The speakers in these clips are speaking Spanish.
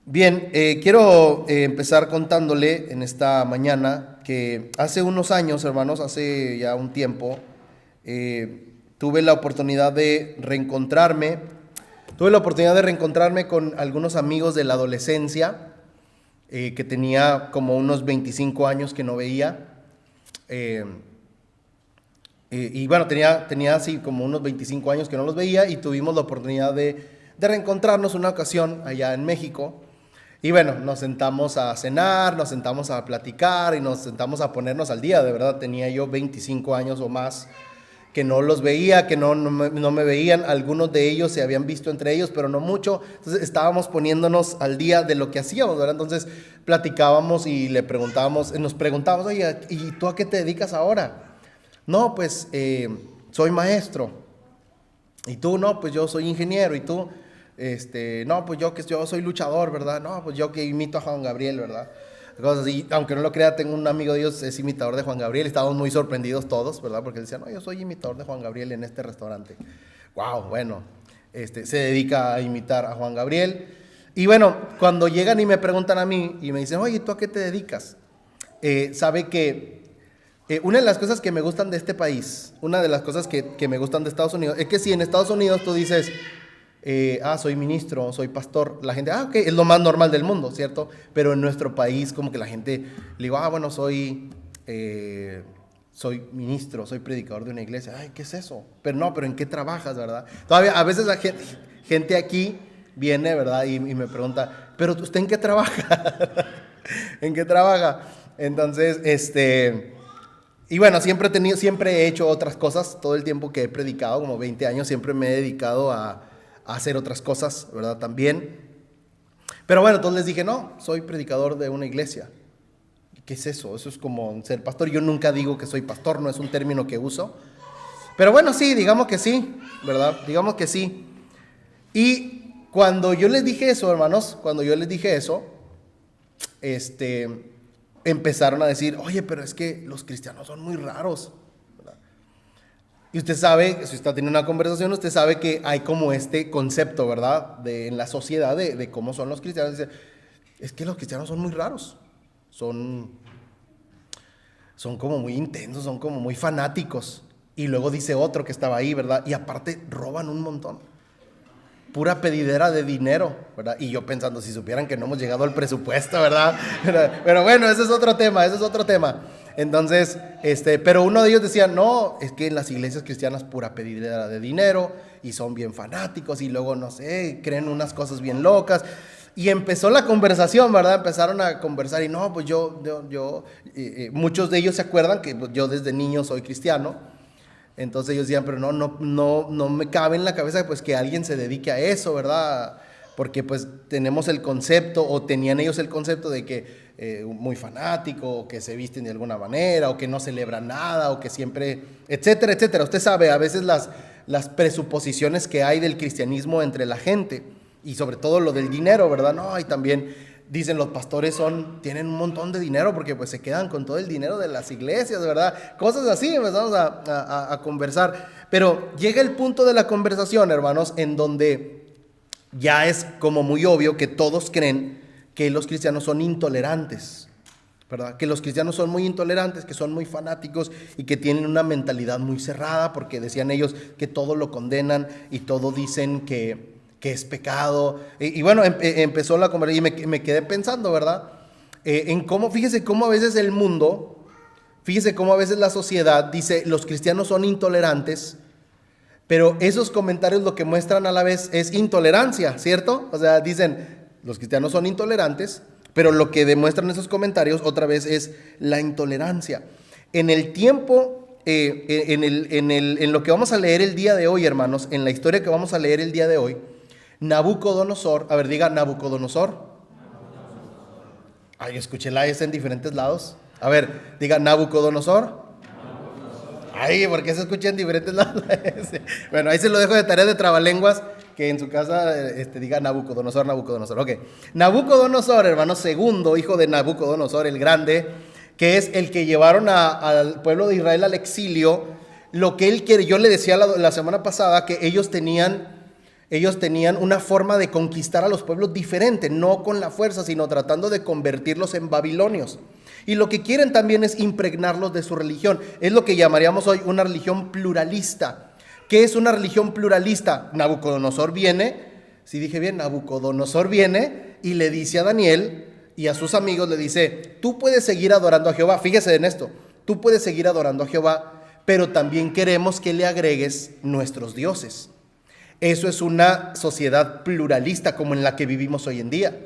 Bien, quiero empezar contándole en esta mañana que hace unos años, hermanos, hace ya un tiempo, tuve la oportunidad de reencontrarme, con algunos amigos de la adolescencia, que tenía como unos 25 años que no veía. eh, y bueno, tenía así como unos 25 años que no los veía y tuvimos la oportunidad de reencontrarnos una ocasión allá en México. Y bueno, nos sentamos a cenar, nos sentamos a platicar y nos sentamos a ponernos al día. De verdad, tenía yo 25 años o más que no los veía, que no me veían. Algunos de ellos se habían visto entre ellos, pero no mucho. Entonces estábamos poniéndonos al día de lo que hacíamos, ¿verdad? Entonces platicábamos y nos preguntábamos, oye, ¿y tú a qué te dedicas ahora? No, pues soy maestro. Y tú, no, pues yo soy ingeniero. Y tú, no, pues yo soy luchador, ¿verdad? No, pues yo que imito a Juan Gabriel, ¿verdad? Cosas así. Aunque no lo crea, tengo un amigo de ellos, es imitador de Juan Gabriel. Estábamos muy sorprendidos todos, ¿verdad? Porque él decía, no, yo soy imitador de Juan Gabriel en este restaurante. Wow, bueno, se dedica a imitar a Juan Gabriel. Y bueno, cuando llegan y me preguntan a mí y me dicen, oye, ¿tú a qué te dedicas? Sabe que una de las cosas que me gustan de este país, una de las cosas que me gustan de Estados Unidos, es que si en Estados Unidos tú dices, soy ministro, soy pastor, la gente, ok, es lo más normal del mundo, ¿cierto? Pero en nuestro país como que la gente, le digo, bueno, soy ministro, soy predicador de una iglesia. Ay, ¿qué es eso? Pero no, pero ¿en qué trabajas, verdad? Todavía a veces la gente aquí viene, ¿verdad? Y me pregunta, ¿pero usted en qué trabaja? ¿En qué trabaja? Entonces, y bueno, siempre he hecho otras cosas. Todo el tiempo que he predicado, como 20 años, siempre me he dedicado a hacer otras cosas, ¿verdad? También. Pero bueno, entonces les dije, no, soy predicador de una iglesia. ¿Qué es eso? Eso es como ser pastor. Yo nunca digo que soy pastor, no es un término que uso. Pero bueno, sí, digamos que sí, ¿verdad? Digamos que sí. Y cuando yo les dije eso, hermanos, empezaron a decir, oye, pero es que los cristianos son muy raros, ¿verdad? Y usted sabe, si usted tiene una conversación, usted sabe que hay como este concepto, ¿verdad? En la sociedad de cómo son los cristianos. Dice, es que los cristianos son muy raros, son, son como muy intensos, son como muy fanáticos. Y luego dice otro que estaba ahí, ¿verdad? Y aparte roban un montón. Pura pedidera de dinero, ¿verdad? Y yo pensando, si supieran que no hemos llegado al presupuesto, ¿verdad? Pero bueno, ese es otro tema. Entonces, pero uno de ellos decía, no, es que en las iglesias cristianas pura pedidera de dinero y son bien fanáticos y luego, no sé, creen unas cosas bien locas. Y empezó la conversación, ¿verdad? Empezaron a conversar y no, pues muchos de ellos se acuerdan que pues, yo desde niño soy cristiano. Entonces ellos decían, pero no me cabe en la cabeza pues que alguien se dedique a eso, ¿verdad? Porque pues tenemos el concepto, o tenían ellos el concepto de que muy fanático, o que se visten de alguna manera, o que no celebran nada, o que siempre, etcétera, etcétera. Usted sabe, a veces las presuposiciones que hay del cristianismo entre la gente, y sobre todo lo del dinero, ¿verdad? No, y también dicen los pastores tienen un montón de dinero porque pues se quedan con todo el dinero de las iglesias, ¿verdad? Cosas así, empezamos a conversar. Pero llega el punto de la conversación, hermanos, en donde ya es como muy obvio que todos creen que los cristianos son intolerantes, ¿verdad? Que los cristianos son muy intolerantes, que son muy fanáticos y que tienen una mentalidad muy cerrada, porque decían ellos que todo lo condenan y todo dicen que es pecado. Y bueno, empezó la conversación y me quedé pensando, ¿verdad? En cómo, fíjese cómo a veces el mundo, fíjese cómo a veces la sociedad dice, los cristianos son intolerantes, pero esos comentarios lo que muestran a la vez es intolerancia, ¿cierto? O sea, dicen, los cristianos son intolerantes, pero lo que demuestran esos comentarios otra vez es la intolerancia. En el tiempo, en lo que vamos a leer el día de hoy, hermanos, en la historia que vamos a leer el día de hoy, Nabucodonosor, a ver, diga Nabucodonosor. Ay, escuché la S en diferentes lados. A ver, diga Nabucodonosor. Ay, ¿por qué se escucha en diferentes lados la S? Bueno, ahí se lo dejo de tarea de trabalenguas, que en su casa diga Nabucodonosor. Ok, Nabucodonosor, hermano segundo, hijo de Nabucodonosor el grande, que es el que llevaron al pueblo de Israel al exilio. Lo que él quiere, yo le decía la semana pasada que ellos tenían Ellos tenían una forma de conquistar a los pueblos diferente, no con la fuerza, sino tratando de convertirlos en babilonios. Y lo que quieren también es impregnarlos de su religión. Es lo que llamaríamos hoy una religión pluralista. ¿Qué es una religión pluralista? Nabucodonosor viene, si dije bien, Nabucodonosor viene y le dice a Daniel y a sus amigos, le dice, tú puedes seguir adorando a Jehová. Fíjese en esto, tú puedes seguir adorando a Jehová, pero también queremos que le agregues nuestros dioses. Eso es una sociedad pluralista como en la que vivimos hoy en día.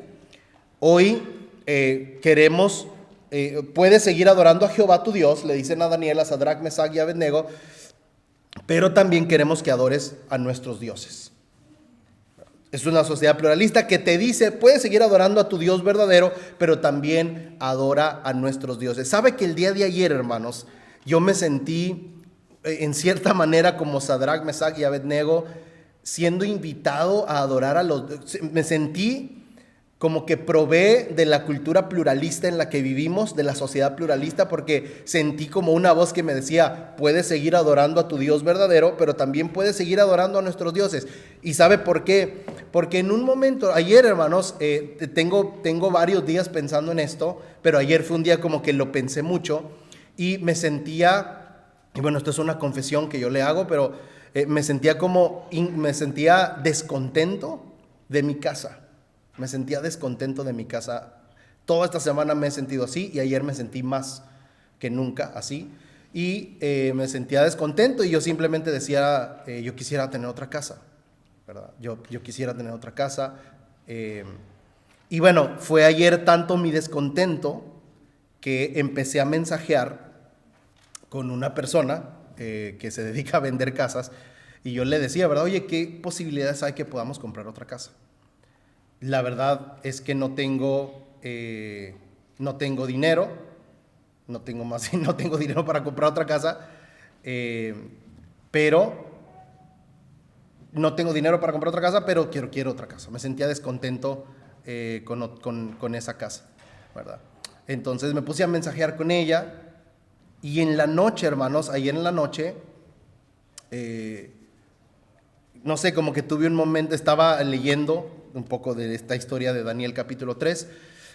Hoy queremos, puedes seguir adorando a Jehová tu Dios, le dicen a Daniel, a Sadrach, Mesach y Abednego, pero también queremos que adores a nuestros dioses. Es una sociedad pluralista que te dice, puedes seguir adorando a tu Dios verdadero, pero también adora a nuestros dioses. ¿Sabe que el día de ayer, hermanos, yo me sentí en cierta manera como Sadrach, Mesach y Abednego, siendo invitado a adorar a los... Me sentí como que probé de la cultura pluralista en la que vivimos, de la sociedad pluralista, porque sentí como una voz que me decía, puedes seguir adorando a tu Dios verdadero, pero también puedes seguir adorando a nuestros dioses. ¿Y sabe por qué? Porque en un momento, ayer, hermanos, tengo varios días pensando en esto, pero ayer fue un día como que lo pensé mucho y me sentía, y bueno, esto es una confesión que yo le hago, pero me sentía descontento de mi casa. Me sentía descontento de mi casa. Toda esta semana me he sentido así y ayer me sentí más que nunca así. Y me sentía descontento y yo simplemente decía, yo quisiera tener otra casa, ¿verdad? Yo quisiera tener otra casa. Y bueno, fue ayer tanto mi descontento que empecé a mensajear con una persona que se dedica a vender casas y yo le decía, ¿verdad? Oye, ¿qué posibilidades hay que podamos comprar otra casa? La verdad es que no tengo dinero, no tengo dinero para comprar otra casa, pero no tengo dinero para comprar otra casa, pero quiero otra casa. Me sentía descontento con esa casa, ¿verdad? Entonces me puse a mensajear con ella y en la noche, hermanos, ayer en la noche, no sé, como que tuve un momento, estaba leyendo un poco de esta historia de Daniel capítulo 3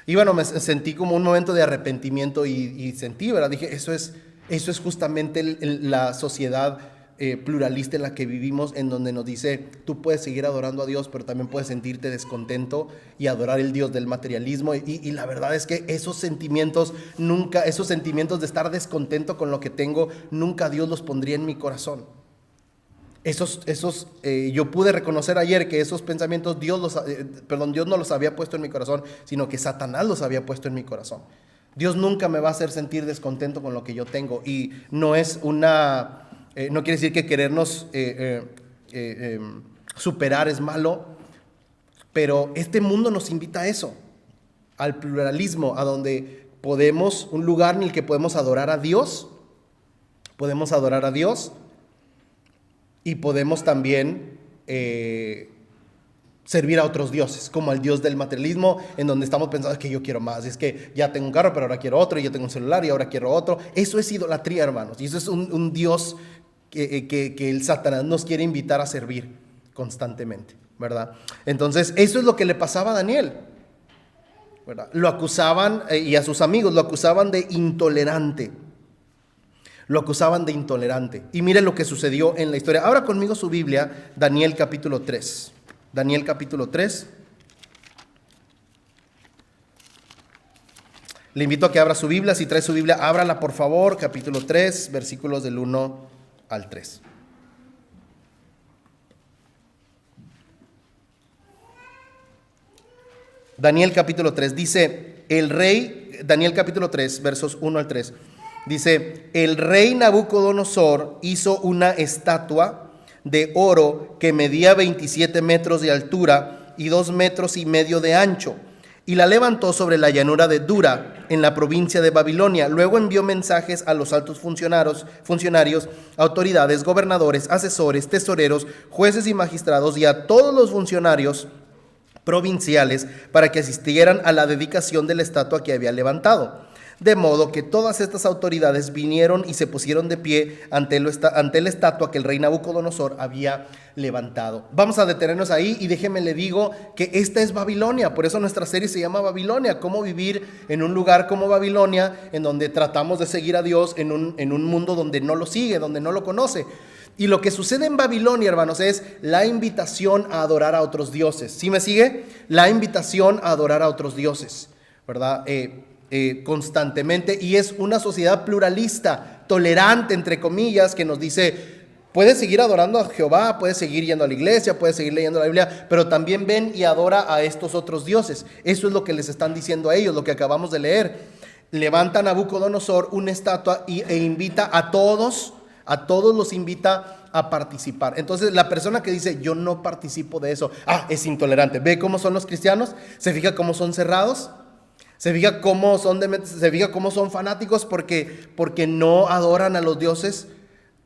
y bueno, me sentí como un momento de arrepentimiento y sentí, ¿verdad? Dije, eso es justamente la sociedad pluralista en la que vivimos, en donde nos dice, tú puedes seguir adorando a Dios, pero también puedes sentirte descontento y adorar el Dios del materialismo y la verdad es que esos sentimientos de estar descontento con lo que tengo, nunca Dios los pondría en mi corazón. Yo pude reconocer ayer que esos pensamientos Dios no los había puesto en mi corazón, sino que Satanás los había puesto en mi corazón. Dios nunca me va a hacer sentir descontento con lo que yo tengo y no quiere decir que querernos superar es malo, pero este mundo nos invita a eso, al pluralismo, a donde un lugar en el que podemos adorar a Dios y podemos también servir a otros dioses, como al Dios del materialismo, en donde estamos pensando, es que yo quiero más, es que ya tengo un carro, pero ahora quiero otro, y yo tengo un celular y ahora quiero otro. Eso es idolatría, hermanos, y eso es un Dios que el Satanás nos quiere invitar a servir constantemente, ¿verdad? Entonces, eso es lo que le pasaba a Daniel, ¿verdad? Lo acusaban, y a sus amigos, lo acusaban de intolerante. Y mire lo que sucedió en la historia. Abra conmigo su Biblia, Daniel capítulo 3. Daniel capítulo 3. Le invito a que abra su Biblia. Si trae su Biblia, ábrala por favor. Capítulo 3, versículos del 1 al 3. Daniel capítulo 3 dice, Daniel capítulo 3, versos 1 al 3. Dice, el rey Nabucodonosor hizo una estatua de oro que medía 27 metros de altura y 2,5 metros de ancho, y la levantó sobre la llanura de Dura, en la provincia de Babilonia. Luego envió mensajes a los altos funcionarios, autoridades, gobernadores, asesores, tesoreros, jueces y magistrados, y a todos los funcionarios provinciales para que asistieran a la dedicación de la estatua que había levantado. De modo que todas estas autoridades vinieron y se pusieron de pie ante la estatua que el rey Nabucodonosor había levantado. Vamos a detenernos ahí y déjeme le digo que esta es Babilonia. Por eso nuestra serie se llama Babilonia. Cómo vivir en un lugar como Babilonia, en donde tratamos de seguir a Dios en un mundo donde no lo sigue, donde no lo conoce. Y lo que sucede en Babilonia, hermanos, es la invitación a adorar a otros dioses. ¿Sí me sigue? La invitación a adorar a otros dioses, ¿verdad? Constantemente, y es una sociedad pluralista, tolerante, entre comillas, que nos dice: puedes seguir adorando a Jehová, puedes seguir yendo a la iglesia, puedes seguir leyendo la Biblia, pero también ven y adora a estos otros dioses. Eso es lo que les están diciendo a ellos, lo que acabamos de leer. Levanta a Nabucodonosor una estatua e invita a todos los invita a participar. Entonces la persona que dice: yo no participo de eso, es intolerante. ¿Ve cómo son los cristianos? ¿Se fija cómo son cerrados? ¿Se fija cómo son fanáticos porque no adoran a los dioses?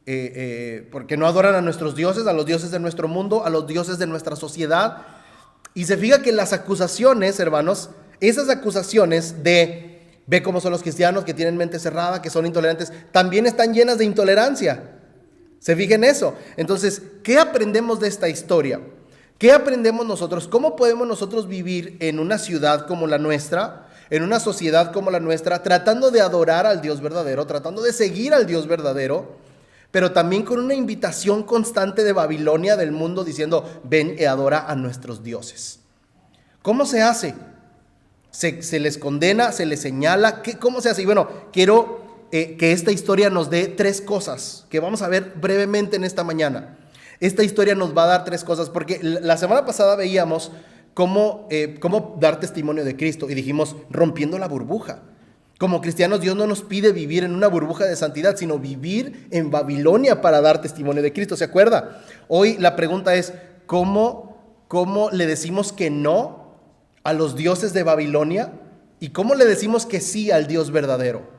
Porque no adoran a nuestros dioses, a los dioses de nuestro mundo, a los dioses de nuestra sociedad. Y se fija que las acusaciones, hermanos, esas acusaciones de: ve cómo son los cristianos, que tienen mente cerrada, que son intolerantes, también están llenas de intolerancia. ¿Se fijan eso? Entonces, ¿qué aprendemos de esta historia? ¿Qué aprendemos nosotros? ¿Cómo podemos nosotros vivir en una ciudad como la nuestra, en una sociedad como la nuestra, tratando de adorar al Dios verdadero, tratando de seguir al Dios verdadero, pero también con una invitación constante de Babilonia, del mundo, diciendo: ven y adora a nuestros dioses? ¿Cómo se hace? ¿Se les condena? ¿Se les señala? ¿Cómo se hace? Y bueno, quiero que esta historia nos dé 3 cosas que vamos a ver brevemente en esta mañana. Esta historia nos va a dar 3 cosas, porque la semana pasada veíamos cómo dar testimonio de Cristo y dijimos: rompiendo la burbuja. Como cristianos, Dios no nos pide vivir en una burbuja de santidad, sino vivir en Babilonia para dar testimonio de Cristo. ¿Se acuerda? Hoy la pregunta es: ¿cómo le decimos que no a los dioses de Babilonia? ¿Y cómo le decimos que sí al Dios verdadero?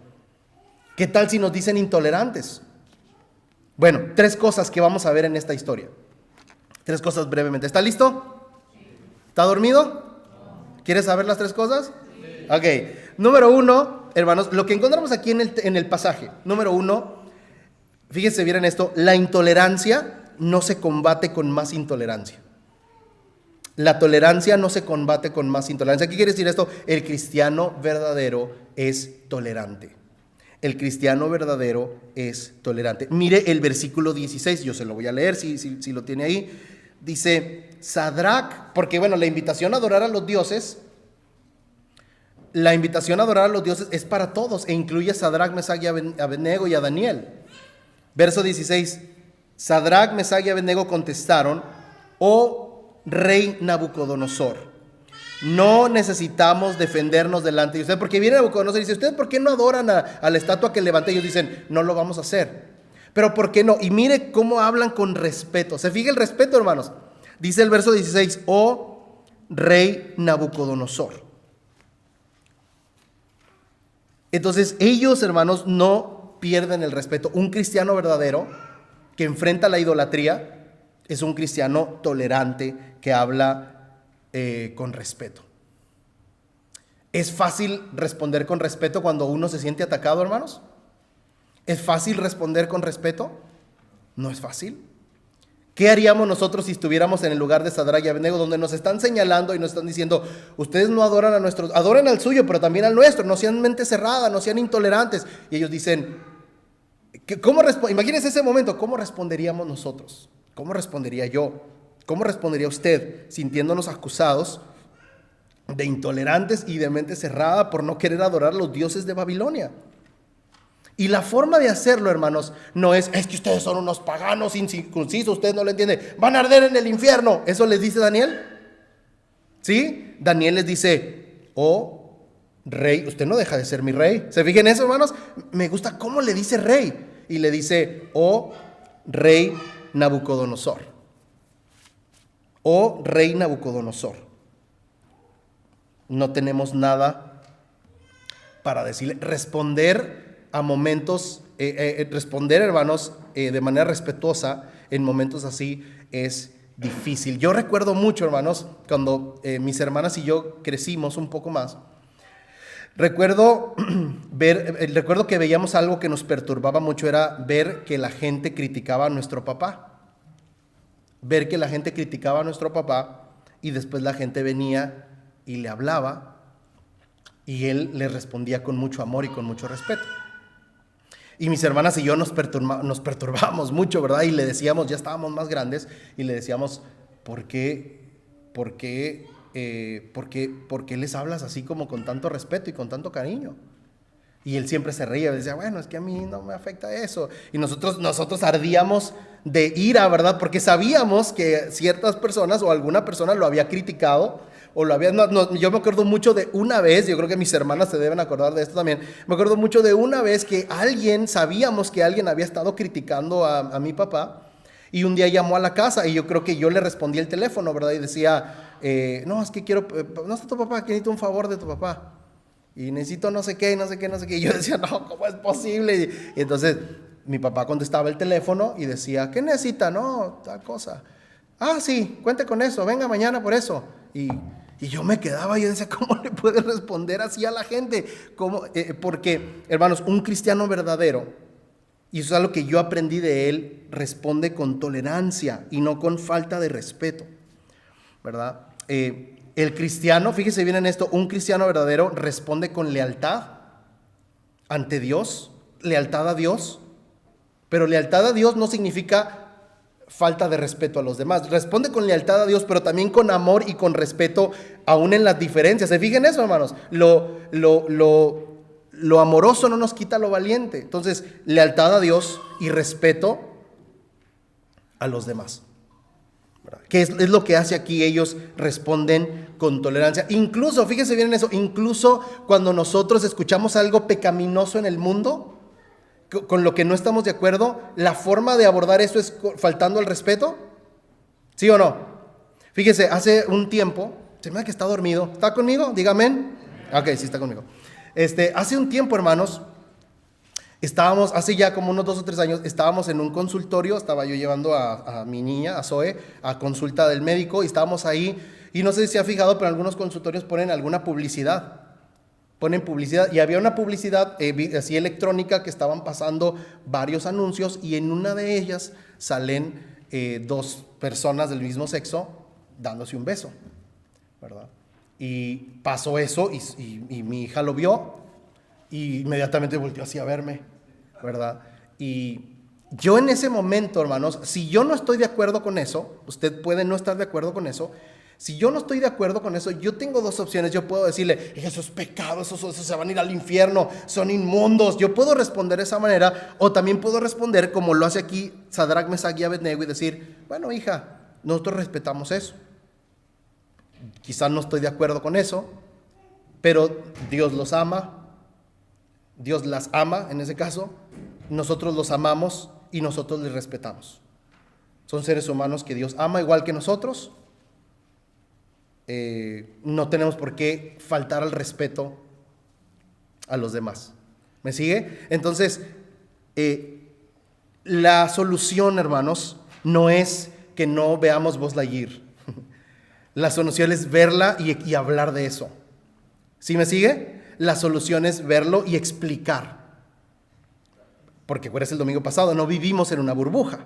¿Qué tal si nos dicen intolerantes? Bueno, 3 cosas que vamos a ver en esta historia. 3 cosas brevemente. ¿Está listo? ¿Está dormido? ¿Quieres saber las 3 cosas? Ok. Número 1, hermanos, lo que encontramos aquí en el pasaje. Número 1, fíjense bien en esto: la intolerancia no se combate con más intolerancia. La tolerancia no se combate con más intolerancia. ¿Qué quiere decir esto? El cristiano verdadero es tolerante. El cristiano verdadero es tolerante. Mire el versículo 16, yo se lo voy a leer si lo tiene ahí. Dice: Sadrac, porque bueno, la invitación a adorar a los dioses es para todos, e incluye a Sadrac, Mesach y Abednego y a Daniel. Verso 16: Sadrac, Mesach y Abednego contestaron: oh rey Nabucodonosor, no necesitamos defendernos delante de usted. Porque viene Nabucodonosor y dice: ¿ustedes por qué no adoran a la estatua que levanté? Ellos dicen: no lo vamos a hacer. ¿Pero por qué no? Y mire cómo hablan con respeto. ¿Se fija el respeto, hermanos? Dice el verso 16: oh rey Nabucodonosor. Entonces ellos, hermanos, no pierden el respeto. Un cristiano verdadero que enfrenta la idolatría es un cristiano tolerante que habla con respeto. ¿Es fácil responder con respeto cuando uno se siente atacado, hermanos? ¿Es fácil responder con respeto? No es fácil. ¿Qué haríamos nosotros si estuviéramos en el lugar de Sadrac y Abednego, donde nos están señalando y nos están diciendo: ustedes no adoran a nuestros, adoren al suyo, pero también al nuestro, no sean mente cerrada, no sean intolerantes? Y ellos dicen: imagínense ese momento, ¿cómo responderíamos nosotros? ¿Cómo respondería yo? ¿Cómo respondería usted sintiéndonos acusados de intolerantes y de mente cerrada por no querer adorar a los dioses de Babilonia? Y la forma de hacerlo, hermanos, no es que ustedes son unos paganos incircuncisos, ustedes no lo entienden, van a arder en el infierno. ¿Eso les dice Daniel? ¿Sí? Daniel les dice: oh rey, usted no deja de ser mi rey. ¿Se fijan eso, hermanos? Me gusta cómo le dice rey. Y le dice: oh rey Nabucodonosor. Oh rey Nabucodonosor. No tenemos nada para decirle. Responder a momentos, responder, hermanos, de manera respetuosa en momentos así es difícil. Yo recuerdo mucho, hermanos, cuando mis hermanas y yo crecimos un poco más. Recuerdo recuerdo que veíamos algo que nos perturbaba mucho, era ver que la gente criticaba a nuestro papá. Ver que la gente criticaba a nuestro papá y después la gente venía y le hablaba y él le respondía con mucho amor y con mucho respeto. Y mis hermanas y yo nos perturbábamos mucho, ¿verdad? Y le decíamos, ya estábamos más grandes, y le decíamos, ¿por qué les hablas así como con tanto respeto y con tanto cariño? Y él siempre se reía y decía, bueno, es que a mí no me afecta eso. Y nosotros ardíamos de ira, ¿verdad? Porque sabíamos que ciertas personas o alguna persona lo había criticado o lo había... yo me acuerdo mucho de una vez, yo creo que mis hermanas se deben acordar de esto también, me acuerdo mucho de una vez que sabíamos que alguien había estado criticando a mi papá y un día llamó a la casa y yo creo que yo le respondí el teléfono, ¿verdad? Y decía, no, es que quiero, no está tu papá, que necesito un favor de tu papá. Y necesito no sé qué, no sé qué, no sé qué. Y yo decía, no, ¿cómo es posible? Y entonces mi papá contestaba el teléfono y decía, ¿qué necesita? No, tal cosa. Ah, sí, cuente con eso, venga mañana por eso. Y yo me quedaba y yo decía, ¿cómo le puede responder así a la gente? ¿Cómo? Porque, hermanos, un cristiano verdadero, y eso es algo que yo aprendí de él, responde con tolerancia y no con falta de respeto, ¿verdad? El cristiano, fíjese bien en esto, un cristiano verdadero responde con lealtad ante Dios, lealtad a Dios, pero lealtad a Dios no significa falta de respeto a los demás. Responde con lealtad a Dios, pero también con amor y con respeto, aún en las diferencias. ¿Se fijan eso, hermanos? Lo amoroso no nos quita lo valiente. Entonces, lealtad a Dios y respeto a los demás. ¿Qué es lo que hace aquí? Ellos responden con tolerancia. Incluso, fíjense bien en eso, incluso cuando nosotros escuchamos algo pecaminoso en el mundo, con lo que no estamos de acuerdo, la forma de abordar eso es faltando al respeto. ¿Sí o no? Fíjese, hace un tiempo, se me da que está dormido. ¿Está conmigo? Dígame. Ok, sí está conmigo. Hace un tiempo, hermanos, hace ya como unos 2 o 3 años, estábamos en un consultorio, estaba yo llevando a mi niña, a Zoe, a consulta del médico, y estábamos ahí, y no sé si se ha fijado, pero algunos consultorios ponen alguna publicidad. Ponen publicidad, y había una publicidad así electrónica que estaban pasando varios anuncios, y en una de ellas salen 2 personas del mismo sexo dándose un beso, ¿verdad? Y pasó eso, y mi hija lo vio, y inmediatamente volteó así a verme, ¿verdad? Y yo en ese momento, hermanos, si yo no estoy de acuerdo con eso, usted puede no estar de acuerdo con eso, si yo no estoy de acuerdo con eso, yo tengo 2 opciones. Yo puedo decirle, eso es pecado, eso se van a ir al infierno, son inmundos. Yo puedo responder de esa manera, o también puedo responder como lo hace aquí Sadrach, Mesach y Abednego y decir, bueno, hija, nosotros respetamos eso. Quizás no estoy de acuerdo con eso, pero Dios los ama, Dios las ama en ese caso, nosotros los amamos y nosotros les respetamos. Son seres humanos que Dios ama igual que nosotros. No tenemos por qué faltar al respeto a los demás. ¿Me sigue? Entonces, la solución, hermanos, no es que no veamos Buzz Lightyear. La solución es verla y hablar de eso. ¿Sí me sigue? La solución es verlo y explicar. Porque acuérdense el domingo pasado, no vivimos en una burbuja.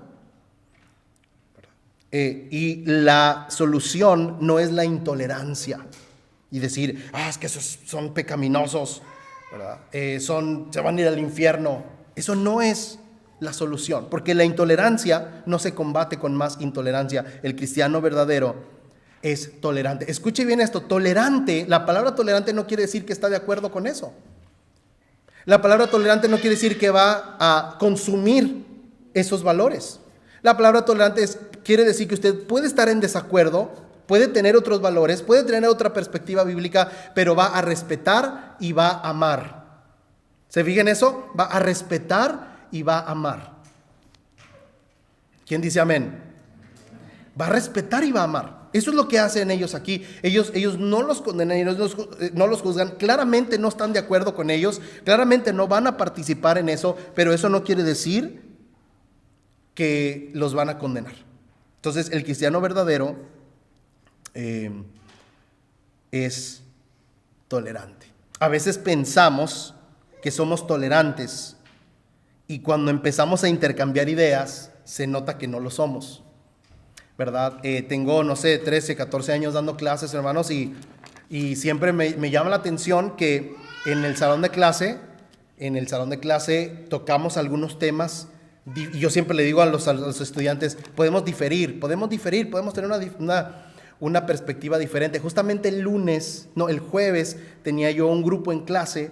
Y la solución no es la intolerancia y decir, es que esos son pecaminosos, ¿verdad? Se van a ir al infierno. Eso no es la solución, porque la intolerancia no se combate con más intolerancia. El cristiano verdadero es tolerante. Escuche bien esto, tolerante, la palabra tolerante no quiere decir que está de acuerdo con eso. La palabra tolerante no quiere decir que va a consumir esos valores. La palabra tolerante quiere decir que usted puede estar en desacuerdo, puede tener otros valores, puede tener otra perspectiva bíblica, pero va a respetar y va a amar. ¿Se fijan en eso? Va a respetar y va a amar. ¿Quién dice amén? Va a respetar y va a amar. Eso es lo que hacen ellos aquí. Ellos no los condenan, ellos no los juzgan. Claramente no están de acuerdo con ellos. Claramente no van a participar en eso, pero eso no quiere decir que los van a condenar. Entonces, el cristiano verdadero es tolerante. A veces pensamos que somos tolerantes y cuando empezamos a intercambiar ideas, se nota que no lo somos, ¿verdad? Tengo, no sé, 13, 14 años dando clases, hermanos, y siempre me llama la atención que en el salón de clase tocamos algunos temas. Y yo siempre le digo a los estudiantes, podemos diferir, podemos tener una perspectiva diferente. Justamente el jueves tenía yo un grupo en clase,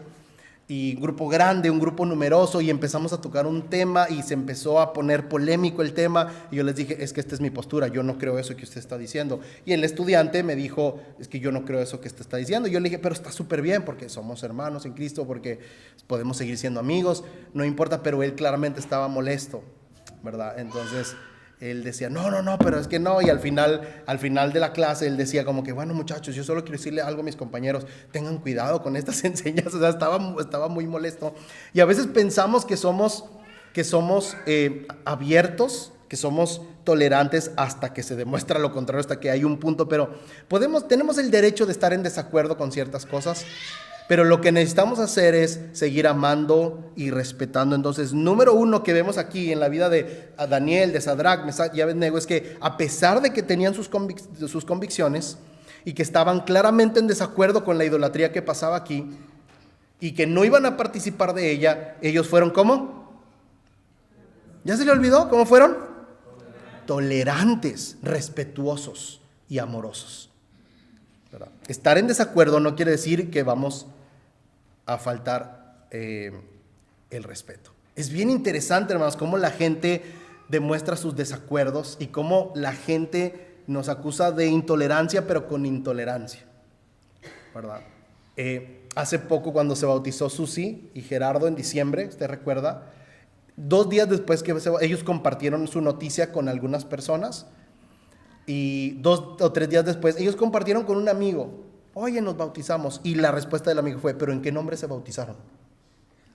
y un grupo grande, un grupo numeroso, y empezamos a tocar un tema y se empezó a poner polémico el tema, y yo les dije, es que esta es mi postura, yo no creo eso que usted está diciendo. Y el estudiante me dijo, es que yo no creo eso que usted está diciendo. Y yo le dije, pero está súper bien, porque somos hermanos en Cristo, porque podemos seguir siendo amigos, no importa. Pero él claramente estaba molesto, ¿verdad? Entonces él decía, no, pero es que no. Y al final de la clase él decía como que, bueno, muchachos, yo solo quiero decirle algo a mis compañeros, tengan cuidado con estas enseñanzas. O sea, estaba muy molesto. Y a veces pensamos que somos abiertos, que somos tolerantes, hasta que se demuestra lo contrario, hasta que hay un punto. Pero tenemos el derecho de estar en desacuerdo con ciertas cosas, pero lo que necesitamos hacer es seguir amando y respetando. Entonces, número uno que vemos aquí en la vida de Daniel, de Sadrach, Mesach y Abednego, es que a pesar de que tenían sus convicciones y que estaban claramente en desacuerdo con la idolatría que pasaba aquí y que no iban a participar de ella, ellos fueron ¿cómo? ¿Ya se le olvidó cómo fueron? Tolerantes, respetuosos y amorosos, ¿verdad? Estar en desacuerdo no quiere decir que vamos a faltar el respeto. Es bien interesante, hermanos, cómo la gente demuestra sus desacuerdos y cómo la gente nos acusa de intolerancia, pero con intolerancia, ¿verdad? Hace poco, cuando se bautizó Susi y Gerardo en diciembre, ¿usted recuerda? 2 días después que ellos compartieron su noticia con algunas personas, y 2 o 3 días después ellos compartieron con un amigo, oye, nos bautizamos. Y la respuesta del amigo fue, ¿pero en qué nombre se bautizaron?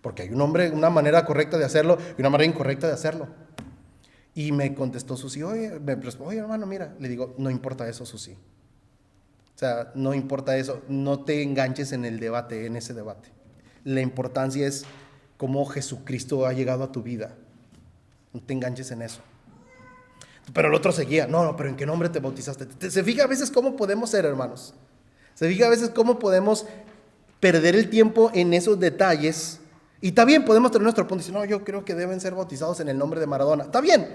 Porque hay un nombre, una manera correcta de hacerlo y una manera incorrecta de hacerlo. Y me contestó Susi, oye, hermano, mira. Le digo, no importa eso, Susi. O sea, no importa eso. No te enganches en ese debate. La importancia es cómo Jesucristo ha llegado a tu vida. No te enganches en eso. Pero el otro seguía, no, pero ¿en qué nombre te bautizaste? ¿Se fija a veces cómo podemos ser, hermanos? ¿Se fija a veces cómo podemos perder el tiempo en esos detalles? Y está bien, podemos tener nuestro punto y decir, no, yo creo que deben ser bautizados en el nombre de Maradona. Está bien,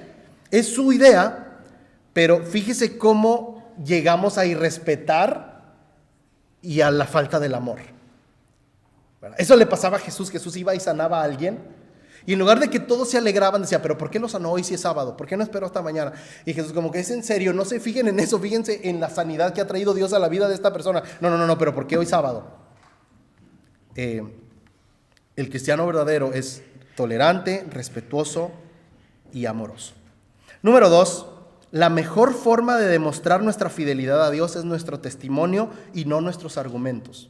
es su idea, pero fíjese cómo llegamos a irrespetar y a la falta del amor, ¿verdad? Eso le pasaba a Jesús. Jesús iba y sanaba a alguien, y en lugar de que todos se alegraban, decía, pero ¿por qué lo sanó hoy si es sábado? ¿Por qué no esperó hasta mañana? Y Jesús como que es en serio, no se fijen en eso, fíjense en la sanidad que ha traído Dios a la vida de esta persona. No, pero ¿por qué hoy sábado? El cristiano verdadero es tolerante, respetuoso y amoroso. Número 2, la mejor forma de demostrar nuestra fidelidad a Dios es nuestro testimonio y no nuestros argumentos.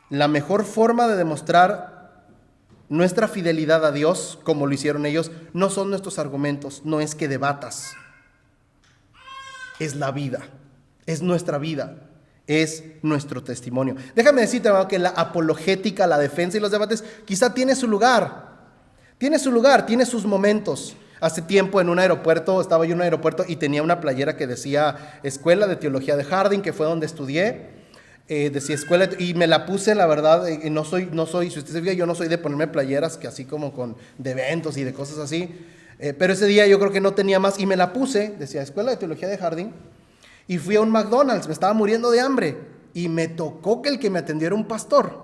La mejor forma de demostrar nuestra fidelidad a Dios, como lo hicieron ellos, no son nuestros argumentos, no es que debatas. Es la vida, es nuestra vida, es nuestro testimonio. Déjame decirte, hermano, que la apologética, la defensa y los debates quizá tiene su lugar, tiene sus momentos. Hace tiempo estaba yo en un aeropuerto y tenía una playera que decía Escuela de Teología de Harding, que fue donde estudié. Decía escuela, y me la puse, la verdad, no soy, si usted se fija, yo no soy de ponerme playeras que así como de eventos y de cosas así, pero ese día yo creo que no tenía más y me la puse, decía Escuela de Teología de Harding, y fui a un McDonald's, me estaba muriendo de hambre, y me tocó que el que me atendiera un pastor,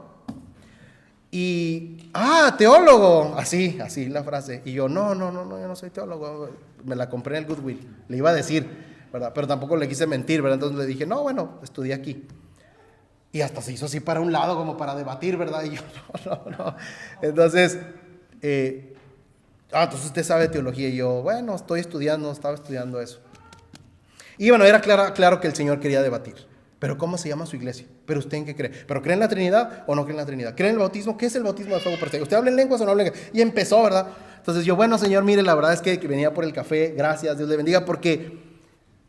y, teólogo, así la frase, y yo, no, yo no soy teólogo, me la compré en el Goodwill, le iba a decir, ¿verdad? Pero tampoco le quise mentir, ¿verdad? Entonces le dije, no, bueno, estudié aquí. Y hasta se hizo así para un lado como para debatir, ¿verdad? Y yo, no. Entonces, entonces usted sabe teología. Y yo, bueno, estaba estudiando eso. Y bueno, era claro que el Señor quería debatir. Pero ¿cómo se llama su iglesia? ¿Pero usted en qué cree? ¿Pero cree en la Trinidad o no cree en la Trinidad? ¿Cree en el bautismo? ¿Qué es el bautismo de fuego perseguido? ¿Usted habla en lenguas o no habla en lenguas? Y empezó, ¿verdad? Entonces yo, bueno, Señor, mire, la verdad es que venía por el café. Gracias, Dios le bendiga, porque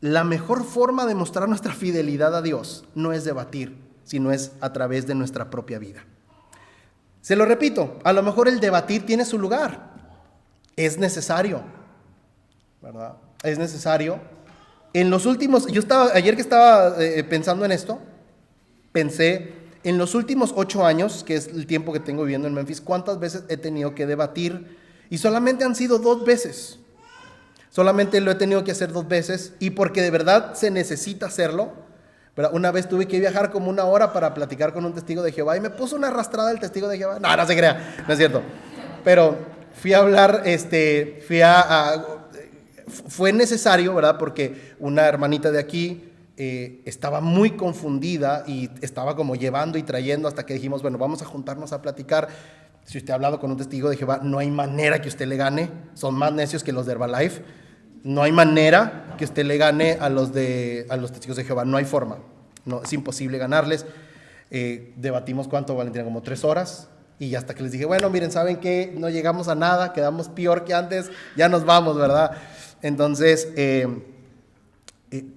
la mejor forma de mostrar nuestra fidelidad a Dios no es debatir, sino es a través de nuestra propia vida. Se lo repito, a lo mejor el debatir tiene su lugar. Es necesario, ¿verdad? Es necesario. En los últimos, ayer que estaba pensando en esto, pensé en los últimos 8 años, que es el tiempo que tengo viviendo en Memphis, ¿cuántas veces he tenido que debatir? Y solamente han sido 2 veces. Solamente lo he tenido que hacer 2 veces, y porque de verdad se necesita hacerlo, ¿verdad? Una vez tuve que viajar como 1 hora para platicar con un testigo de Jehová, y me puso una arrastrada el testigo de Jehová. No, no se crea, no es cierto. Pero fui a hablar, fue necesario, ¿verdad? Porque una hermanita de aquí estaba muy confundida y estaba como llevando y trayendo, hasta que dijimos, bueno, vamos a juntarnos a platicar. Si usted ha hablado con un testigo de Jehová, no hay manera que usted le gane. Son más necios que los de Herbalife. No hay manera que usted le gane a los testigos de Jehová. No hay forma. No, es imposible ganarles. Debatimos ¿cuánto, Valentina? Como 3 horas. Y hasta que les dije, bueno, miren, ¿saben qué? No llegamos a nada, quedamos peor que antes, ya nos vamos, ¿verdad? Entonces,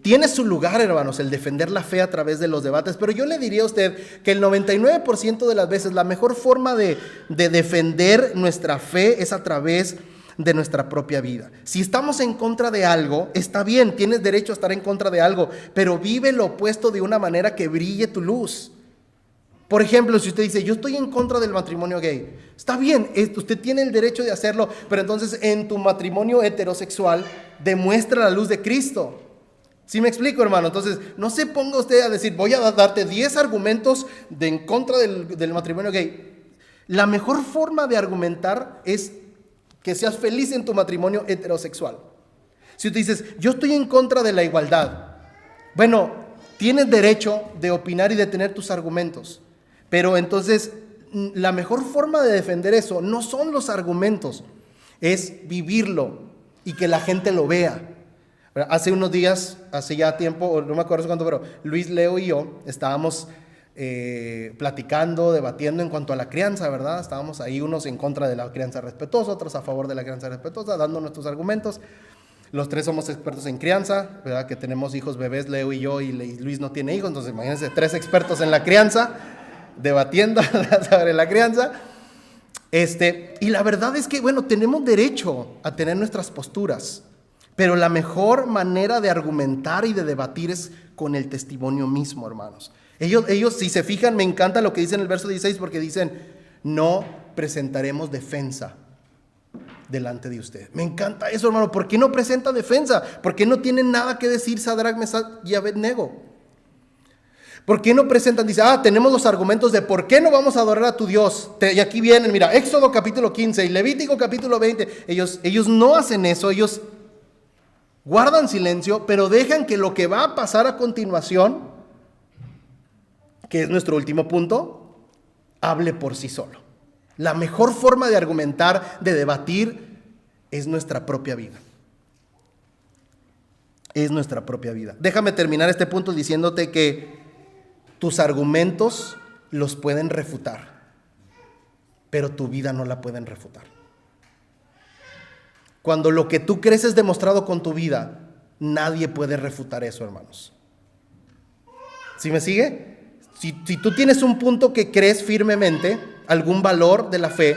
tiene su lugar, hermanos, el defender la fe a través de los debates, pero yo le diría a usted que el 99% de las veces la mejor forma de defender nuestra fe es a través de nuestra propia vida. Si estamos en contra de algo, está bien, tienes derecho a estar en contra de algo, pero vive lo opuesto de una manera que brille tu luz. Por ejemplo, si usted dice, yo estoy en contra del matrimonio gay, está bien, usted tiene el derecho de hacerlo, pero entonces en tu matrimonio heterosexual demuestra la luz de Cristo. ¿Sí me explico, hermano? Entonces, no se ponga usted a decir, voy a darte 10 argumentos en contra del matrimonio gay. La mejor forma de argumentar es que seas feliz en tu matrimonio heterosexual. Si tú dices, yo estoy en contra de la igualdad, bueno, tienes derecho de opinar y de tener tus argumentos, pero entonces la mejor forma de defender eso no son los argumentos, es vivirlo y que la gente lo vea. Hace unos días, hace ya tiempo, no me acuerdo cuánto, pero Luis, Leo y yo estábamos platicando, debatiendo en cuanto a la crianza, ¿verdad? Estábamos ahí unos en contra de la crianza respetuosa, otros a favor de la crianza respetuosa, dando nuestros argumentos. Los 3 somos expertos en crianza, ¿verdad? Que tenemos hijos bebés, Leo y yo, y Luis no tiene hijos, entonces imagínense, 3 expertos en la crianza, debatiendo sobre la crianza. Y la verdad es que, bueno, tenemos derecho a tener nuestras posturas, pero la mejor manera de argumentar y de debatir es con el testimonio mismo, hermanos. Ellos, si se fijan, me encanta lo que dice en el verso 16, porque dicen, no presentaremos defensa delante de usted. Me encanta eso, hermano. ¿Por qué no presenta defensa? ¿Por qué no tienen nada que decir Sadrach, Mesach y Abednego? ¿Por qué no presentan? Dice, tenemos los argumentos de por qué no vamos a adorar a tu Dios. Y aquí vienen, mira, Éxodo capítulo 15 y Levítico capítulo 20. Ellos no hacen eso, ellos guardan silencio, pero dejan que lo que va a pasar a continuación, que es nuestro último punto, hable por sí solo. La mejor forma de argumentar, de debatir, es nuestra propia vida. Es nuestra propia vida. Déjame terminar este punto diciéndote que tus argumentos los pueden refutar, pero tu vida no la pueden refutar. Cuando lo que tú crees es demostrado con tu vida, nadie puede refutar eso, hermanos. ¿Sí me sigue? Si tú tienes un punto que crees firmemente, algún valor de la fe,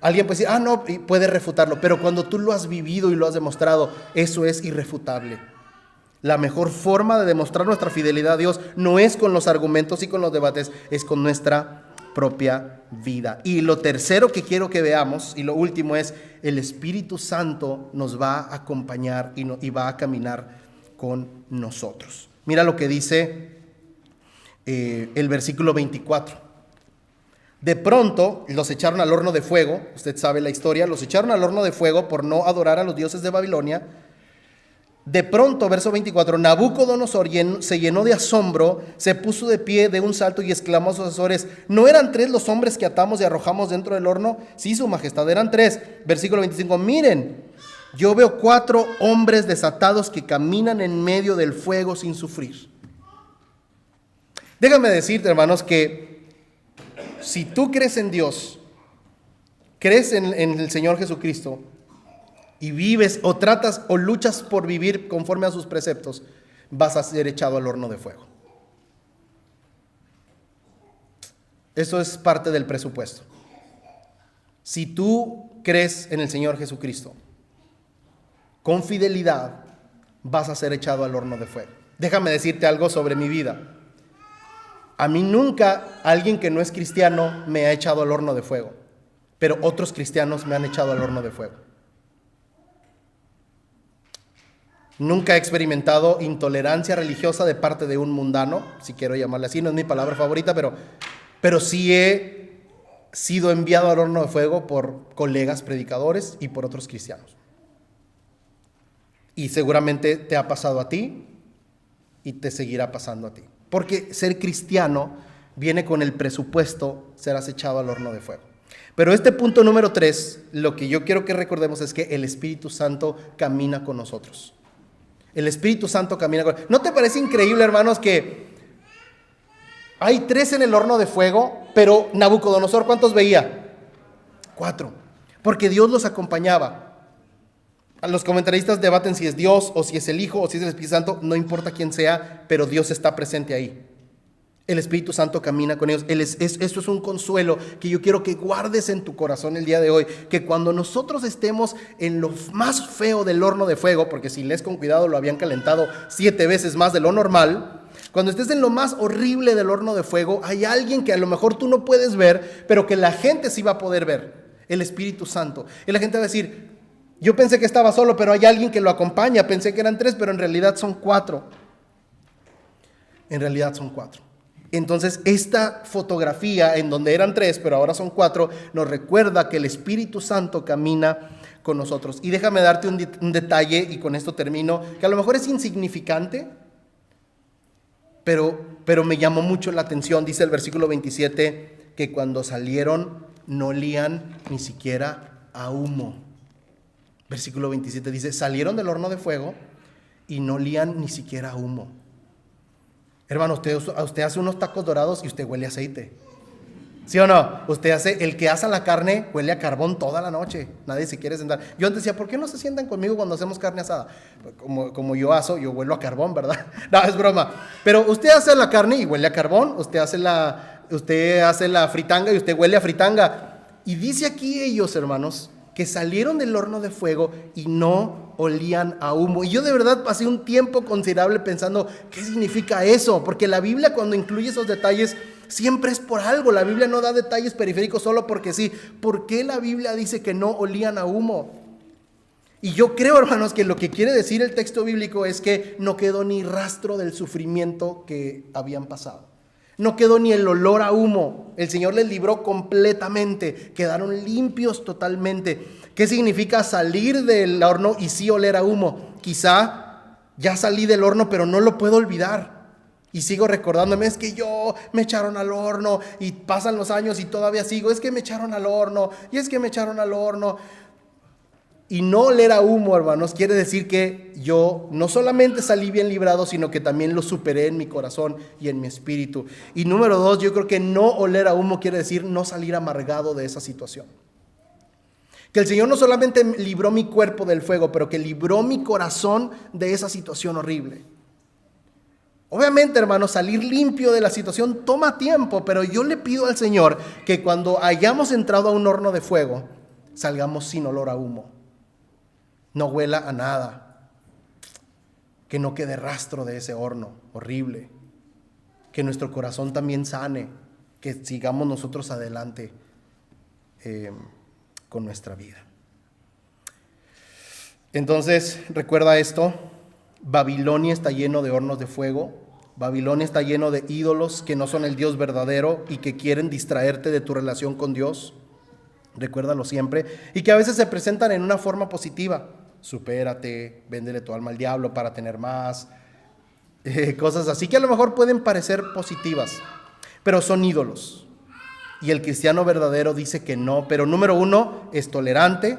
alguien puede decir, no, y puede refutarlo, pero cuando tú lo has vivido y lo has demostrado, eso es irrefutable. La mejor forma de demostrar nuestra fidelidad a Dios no es con los argumentos y con los debates, es con nuestra propia vida. Y lo tercero que quiero que veamos, y lo último, es el Espíritu Santo nos va a acompañar y va a caminar con nosotros. Mira lo que dice el versículo 24. De pronto los echaron al horno de fuego, usted sabe la historia, los echaron al horno de fuego por no adorar a los dioses de Babilonia. De pronto, verso 24, Nabucodonosor se llenó de asombro, se puso de pie de un salto y exclamó a sus asesores, ¿no eran 3 los hombres que atamos y arrojamos dentro del horno? Sí, su majestad, eran 3. Versículo 25, miren, yo veo 4 hombres desatados que caminan en medio del fuego sin sufrir. Déjame decirte, hermanos, que si tú crees en Dios, crees en el Señor Jesucristo, y vives o tratas o luchas por vivir conforme a sus preceptos, vas a ser echado al horno de fuego. Eso es parte del presupuesto. Si tú crees en el Señor Jesucristo, con fidelidad vas a ser echado al horno de fuego. Déjame decirte algo sobre mi vida. A mí nunca alguien que no es cristiano me ha echado al horno de fuego, pero otros cristianos me han echado al horno de fuego. Nunca he experimentado intolerancia religiosa de parte de un mundano, si quiero llamarle así, no es mi palabra favorita, pero sí he sido enviado al horno de fuego por colegas predicadores y por otros cristianos. Y seguramente te ha pasado a ti y te seguirá pasando a ti. Porque ser cristiano viene con el presupuesto, serás echado al horno de fuego. Pero este punto número 3, lo que yo quiero que recordemos es que el Espíritu Santo camina con nosotros. El Espíritu Santo camina con nosotros. ¿No te parece increíble, hermanos, que hay 3 en el horno de fuego, pero Nabucodonosor, ¿cuántos veía? 4. Porque Dios los acompañaba. Los comentaristas debaten si es Dios o si es el Hijo o si es el Espíritu Santo, no importa quién sea, pero Dios está presente ahí. El Espíritu Santo camina con ellos. Esto es un consuelo que yo quiero que guardes en tu corazón el día de hoy, que cuando nosotros estemos en lo más feo del horno de fuego, porque si lees con cuidado lo habían calentado 7 veces más de lo normal, cuando estés en lo más horrible del horno de fuego, hay alguien que a lo mejor tú no puedes ver, pero que la gente sí va a poder ver, el Espíritu Santo. Y la gente va a decir: yo pensé que estaba solo, pero hay alguien que lo acompaña. Pensé que eran 3, pero en realidad son 4. En realidad son 4. Entonces, esta fotografía en donde eran 3, pero ahora son 4, nos recuerda que el Espíritu Santo camina con nosotros. Y déjame darte un detalle, y con esto termino, que a lo mejor es insignificante, pero me llamó mucho la atención. Dice el versículo 27 que cuando salieron no olían ni siquiera a humo. Versículo 27 dice: salieron del horno de fuego y no olían ni siquiera a humo. Hermano, usted hace unos tacos dorados y usted huele a aceite. ¿Sí o no? El que asa la carne huele a carbón toda la noche. Nadie se quiere sentar. Yo antes decía: ¿por qué no se sientan conmigo cuando hacemos carne asada? Como yo aso, yo huelo a carbón, ¿verdad? No, es broma. Pero usted hace la carne y huele a carbón. Usted hace la fritanga y usted huele a fritanga. Y dice aquí ellos, hermanos, que salieron del horno de fuego y no olían a humo. Y yo de verdad pasé un tiempo considerable pensando: ¿qué significa eso? Porque la Biblia, cuando incluye esos detalles, siempre es por algo. La Biblia no da detalles periféricos solo porque sí. ¿Por qué la Biblia dice que no olían a humo? Y yo creo, hermanos, que lo que quiere decir el texto bíblico es que no quedó ni rastro del sufrimiento que habían pasado. No quedó ni el olor a humo. El Señor les libró completamente. Quedaron limpios totalmente. ¿Qué significa salir del horno y sí oler a humo? Quizá ya salí del horno, pero no lo puedo olvidar. Y sigo recordándome: es que yo me echaron al horno. Y pasan los años y todavía sigo: es que me echaron al horno. Y es que me echaron al horno. Y no oler a humo, hermanos, quiere decir que yo no solamente salí bien librado, sino que también lo superé en mi corazón y en mi espíritu. Y número 2, yo creo que no oler a humo quiere decir no salir amargado de esa situación. Que el Señor no solamente libró mi cuerpo del fuego, pero que libró mi corazón de esa situación horrible. Obviamente, hermanos, salir limpio de la situación toma tiempo, pero yo le pido al Señor que cuando hayamos entrado a un horno de fuego, salgamos sin olor a humo. No huela a nada, que no quede rastro de ese horno horrible, que nuestro corazón también sane, que sigamos nosotros adelante con nuestra vida. Entonces, recuerda esto: Babilonia está lleno de hornos de fuego. Babilonia está lleno de ídolos que no son el Dios verdadero y que quieren distraerte de tu relación con Dios. Recuérdalo siempre. Y que a veces se presentan en una forma positiva: supérate, véndele tu alma al diablo para tener más, cosas así que a lo mejor pueden parecer positivas, pero son ídolos. Y el cristiano verdadero dice que no. Pero número 1, es tolerante.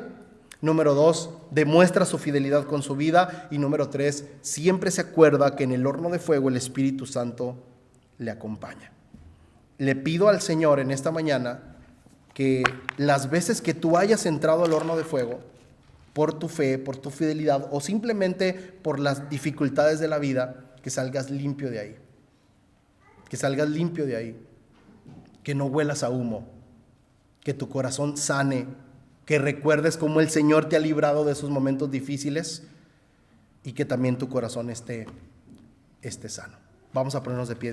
Número 2, demuestra su fidelidad con su vida. Y número 3, siempre se acuerda que en el horno de fuego el Espíritu Santo le acompaña. Le pido al Señor en esta mañana que las veces que tú hayas entrado al horno de fuego, por tu fe, por tu fidelidad o simplemente por las dificultades de la vida, que salgas limpio de ahí. Que salgas limpio de ahí. que no huelas a humo, que tu corazón sane, que recuerdes cómo el Señor te ha librado de esos momentos difíciles y que también tu corazón esté sano. Vamos a ponernos de pie.